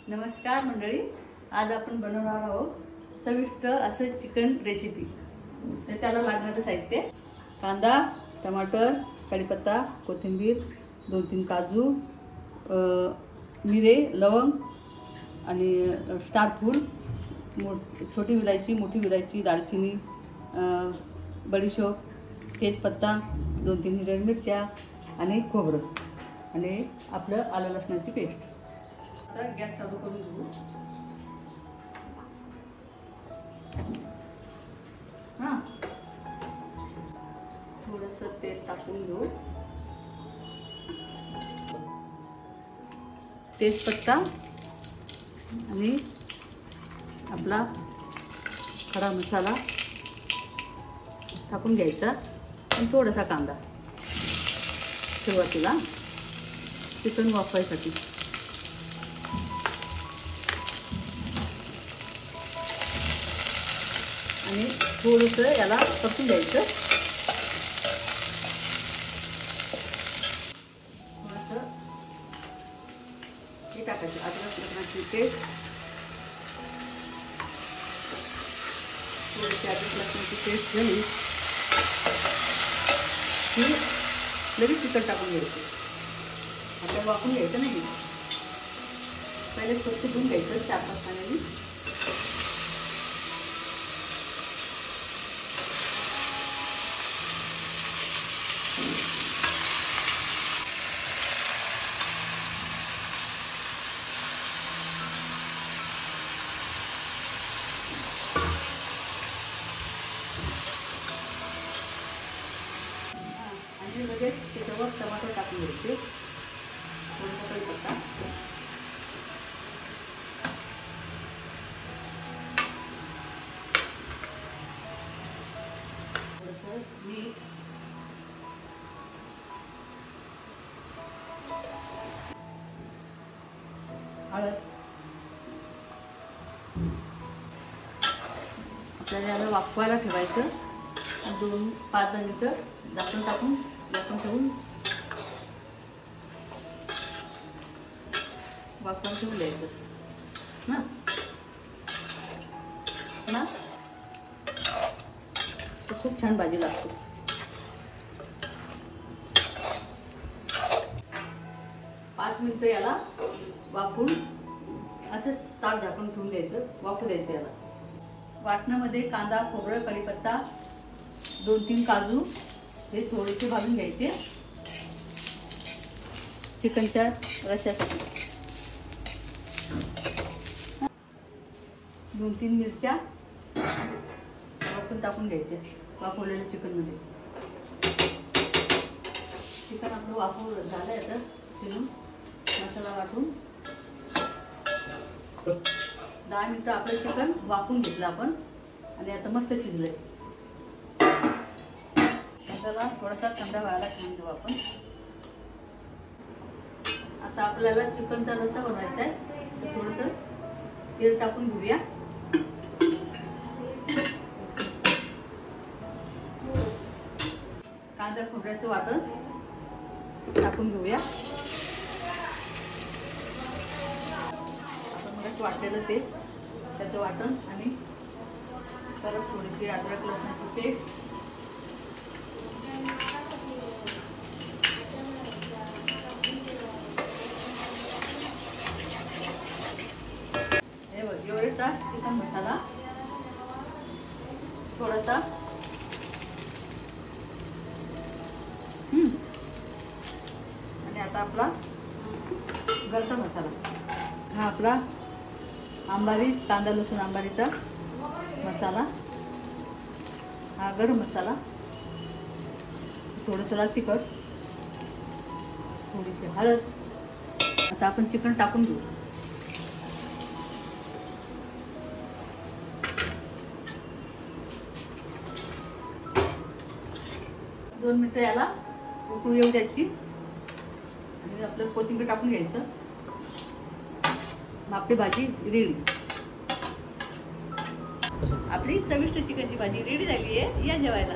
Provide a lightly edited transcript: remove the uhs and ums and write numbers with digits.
नमस्कार मंडळी, आज आपण बनवणार आहोत चविष्ट असं चिकन रेसिपी। तर त्याला लागणारे साहित्य: कांदा, टमाटर, कढीपत्ता, कोथिंबीर, 2-3 काजू, मिरे, लवंग आणि स्टार फूल, छोटी विलायची, मोठी विलायची, दालचिनी, बडीशोप, तेजपत्ता, 2-3 हिरव्या मिरच्या आणि खोबरं आणि आपलं आलं लसणाची पेस्ट। आता गॅस चालू करून घेऊ। हां, थोडंसं तेल टाकून घेऊ। तेजपत्ता आणि आपला खडा मसाला टाकून घ्यायचा आणि थोडासा कांदा सुरुवातीला चिकन वाफवायसाठी। आणि थोडंसं याला परतून द्यायचं। थोडंसं हे टाकायचं, अद्रक लसणाची पेस्ट, थोडीशी अद्रक लसणाची पेस्ट झाली की लगेच चिकन टाकून घ्यायचं। आपल्याला वाफवून घ्यायचं नाही, पहिले स्वच्छ धुवून घ्यायचं 4-5 पाण्याने। आणि लगेच त्याच्यावर टमाटर टाकून घ्यायचे, थोडंसं कढीपत्ता, थोडंसं मीठ, हळद। आपल्याला याला वाफवायला ठेवायचं 2-5 मिनिटं, झाकण टाकून झाकण ठेवून वाफवायला ठेवून द्यायचं ना ना तर खूप छान भाजी लागते। 5 मिनिटं याला वाफवून असं ताट झाकून ठेवून द्यायचं, वाफू द्यायचं याला। वाटणामध्ये कांदा, खोबरं, कढीपत्ता, 2-3 काजू हे थोडेसे भाजून घ्यायचे चिकनच्या रश्श्यासाठी। 2-3 मिरच्या वरतून टाकून घ्यायचे वाफवलेल्या चिकनमध्ये। चिकन आपलं वाफवून झालं, आता शिजून मसाला वाटून 10 मिनिटं आपलं चिकन वाफवून घेतलं आपण आणि आता मस्त शिजलंय। मसाला थोडासा थंड व्हायला ठेवून देऊ आपण। आता आपल्याला चिकनचा रस्सा बनवायचा आहे, तर थोडंसं तेल टाकून घेऊया। कांदा खोबऱ्याचं वाटण टाकून घेऊया। आपण मग वाटलेलं ते त्याचं वाटण आणि परत थोडीशी अद्रक लसणाची पेस्ट, हे बघ एवढेचा चिकन मसाला, थोडासा आणि आता आपला घरचा मसाला, हा आपला अंबारी कांदा लसूण अंबारीचा मसाला, हा गरम मसाला, थोडंसं लाल तिखट, थोडीशी हळद। आता आपण चिकन टाकून घेऊ। दोन मिनिटं याला उकळू येऊ द्यायची आणि आपलं कोथिंबीर टाकून घ्यायचं। मग आपली भाजी रेडी, आपली चविष्ट चिकनची भाजी रेडी झाली आहे। या जेवायला।